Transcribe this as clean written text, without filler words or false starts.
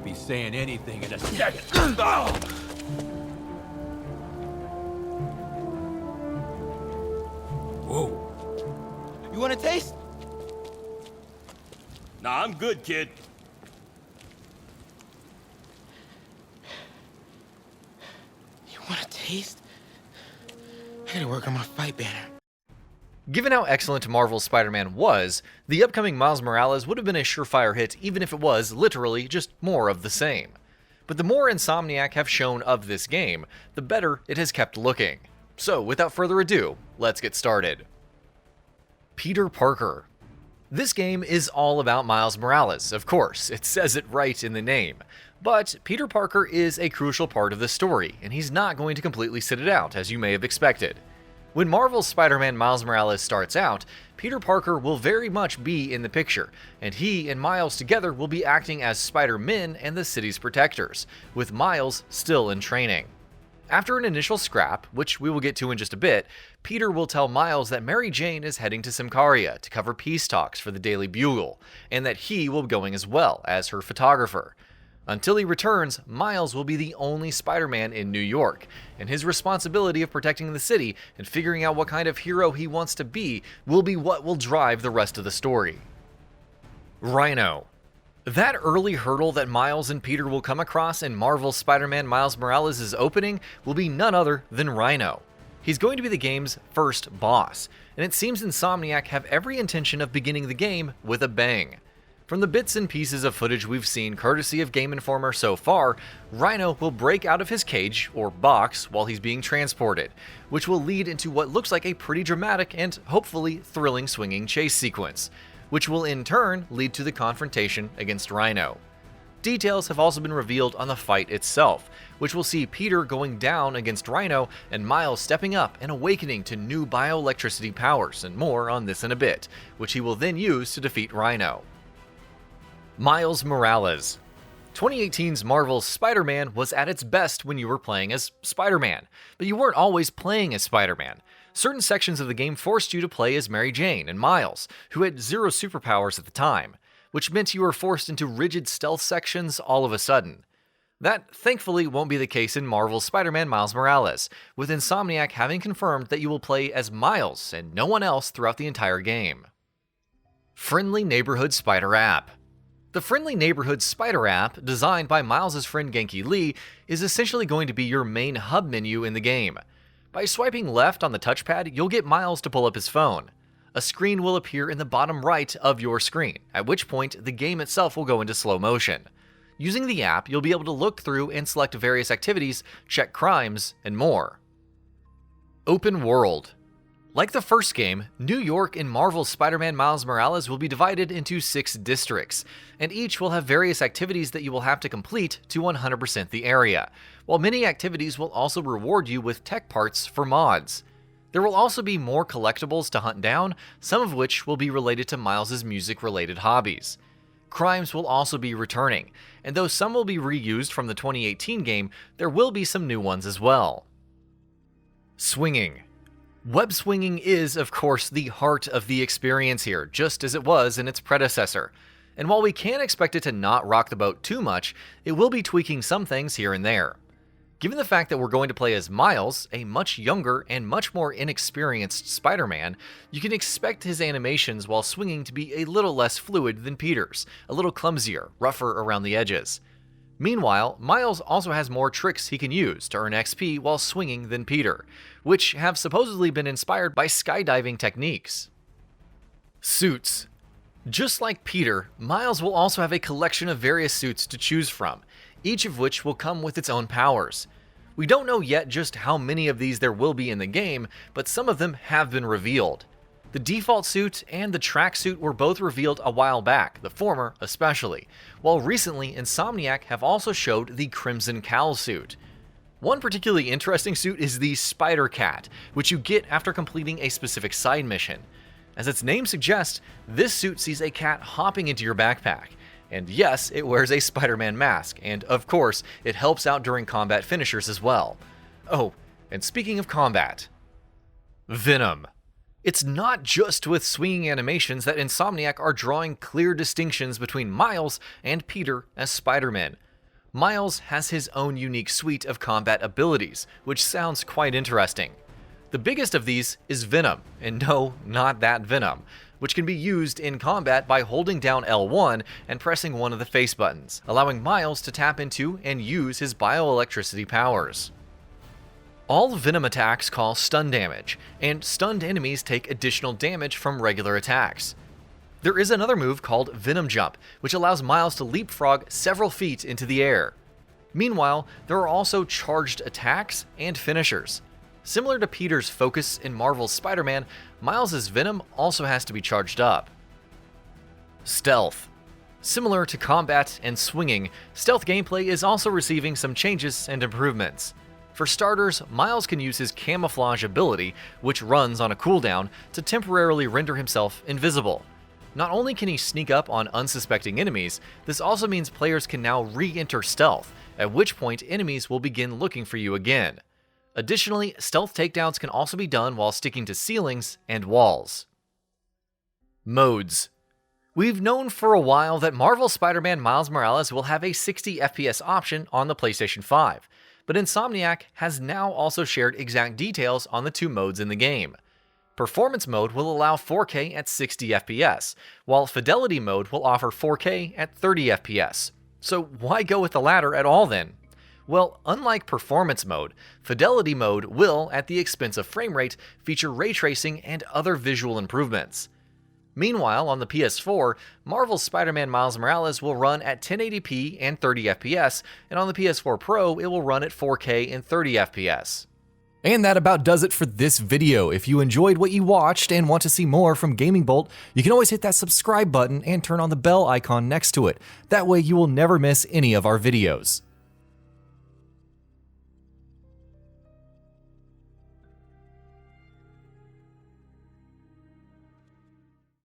be saying anything in a second. Whoa. You want a taste? Nah, I'm good, kid. You want a taste? I gotta work on my fight banner. Given how excellent Marvel's Spider-Man was, the upcoming Miles Morales would have been a surefire hit even if it was, literally, just more of the same. But the more Insomniac have shown of this game, the better it has kept looking. So, without further ado, let's get started. Peter Parker. This game is all about Miles Morales, of course, it says it right in the name. But Peter Parker is a crucial part of the story, and he's not going to completely sit it out, as you may have expected. When Marvel's Spider-Man Miles Morales starts out, Peter Parker will very much be in the picture, and he and Miles together will be acting as Spider-Men and the city's protectors, with Miles still in training. After an initial scrap, which we will get to in just a bit, Peter will tell Miles that Mary Jane is heading to Symkaria to cover peace talks for the Daily Bugle, and that he will be going as well as her photographer. Until he returns, Miles will be the only Spider-Man in New York, and his responsibility of protecting the city and figuring out what kind of hero he wants to be will be what will drive the rest of the story. RHINO. That early hurdle that Miles and Peter will come across in Marvel's Spider-Man Miles Morales' opening will be none other than RHINO. He's going to be the game's first boss, and it seems Insomniac have every intention of beginning the game with a bang. From the bits and pieces of footage we've seen courtesy of Game Informer so far, RHINO will break out of his cage, or box, while he's being transported, which will lead into what looks like a pretty dramatic and hopefully thrilling swinging chase sequence, which will in turn lead to the confrontation against RHINO. Details have also been revealed on the fight itself, which will see Peter going down against RHINO and Miles stepping up and awakening to new bioelectricity powers, and more on this in a bit, which he will then use to defeat RHINO. Miles Morales. 2018's Marvel's Spider-Man was at its best when you were playing as Spider-Man, but you weren't always playing as Spider-Man. Certain sections of the game forced you to play as Mary Jane and Miles, who had zero superpowers at the time, which meant you were forced into rigid stealth sections all of a sudden. That, thankfully, won't be the case in Marvel's Spider-Man Miles Morales, with Insomniac having confirmed that you will play as Miles and no one else throughout the entire game. Friendly Neighborhood Spider App. The Friendly Neighborhood Spider app, designed by Miles' friend Genki Lee, is essentially going to be your main hub menu in the game. By swiping left on the touchpad, you'll get Miles to pull up his phone. A screen will appear in the bottom right of your screen, at which point the game itself will go into slow motion. Using the app, you'll be able to look through and select various activities, check crimes, and more. Open World. Like the first game, New York in Marvel's Spider-Man Miles Morales will be divided into 6 districts, and each will have various activities that you will have to complete to 100% the area, while many activities will also reward you with tech parts for mods. There will also be more collectibles to hunt down, some of which will be related to Miles' music-related hobbies. Crimes will also be returning, and though some will be reused from the 2018 game, there will be some new ones as well. Swinging. Web swinging is, of course, the heart of the experience here, just as it was in its predecessor. And while we can't expect it to not rock the boat too much, it will be tweaking some things here and there. Given the fact that we're going to play as Miles, a much younger and much more inexperienced Spider-Man, you can expect his animations while swinging to be a little less fluid than Peter's, a little clumsier, rougher around the edges. Meanwhile, Miles also has more tricks he can use to earn XP while swinging than Peter, which have supposedly been inspired by skydiving techniques. Suits. Just like Peter, Miles will also have a collection of various suits to choose from, each of which will come with its own powers. We don't know yet just how many of these there will be in the game, but some of them have been revealed. The default suit and the tracksuit were both revealed a while back, the former especially, while recently Insomniac have also showed the Crimson Cowl suit. One particularly interesting suit is the Spider Cat, which you get after completing a specific side mission. As its name suggests, this suit sees a cat hopping into your backpack. And yes, it wears a Spider-Man mask, and of course, it helps out during combat finishers as well. Oh, and speaking of combat, Venom. It's not just with swinging animations that Insomniac are drawing clear distinctions between Miles and Peter as Spider-Man. Miles has his own unique suite of combat abilities, which sounds quite interesting. The biggest of these is Venom, and no, not that Venom, which can be used in combat by holding down L1 and pressing one of the face buttons, allowing Miles to tap into and use his bioelectricity powers. All Venom attacks cause stun damage, and stunned enemies take additional damage from regular attacks. There is another move called Venom Jump, which allows Miles to leapfrog several feet into the air. Meanwhile, there are also charged attacks and finishers. Similar to Peter's focus in Marvel's Spider-Man, Miles' Venom also has to be charged up. Stealth. Similar to combat and swinging, stealth gameplay is also receiving some changes and improvements. For starters, Miles can use his camouflage ability, which runs on a cooldown, to temporarily render himself invisible. Not only can he sneak up on unsuspecting enemies, this also means players can now re-enter stealth, at which point enemies will begin looking for you again. Additionally, stealth takedowns can also be done while sticking to ceilings and walls. Modes. We've known for a while that Marvel Spider-Man Miles Morales will have a 60 FPS option on the PlayStation 5, but Insomniac has now also shared exact details on the two modes in the game. Performance mode will allow 4K at 60 FPS, while Fidelity mode will offer 4K at 30 FPS. So why go with the latter at all then? Well, unlike Performance mode, Fidelity mode will, at the expense of frame rate, feature ray tracing and other visual improvements. Meanwhile, on the PS4, Marvel's Spider-Man Miles Morales will run at 1080p and 30 FPS, and on the PS4 Pro, it will run at 4K and 30 FPS. And that about does it for this video. If you enjoyed what you watched and want to see more from GamingBolt, you can always hit that subscribe button and turn on the bell icon next to it. That way you will never miss any of our videos.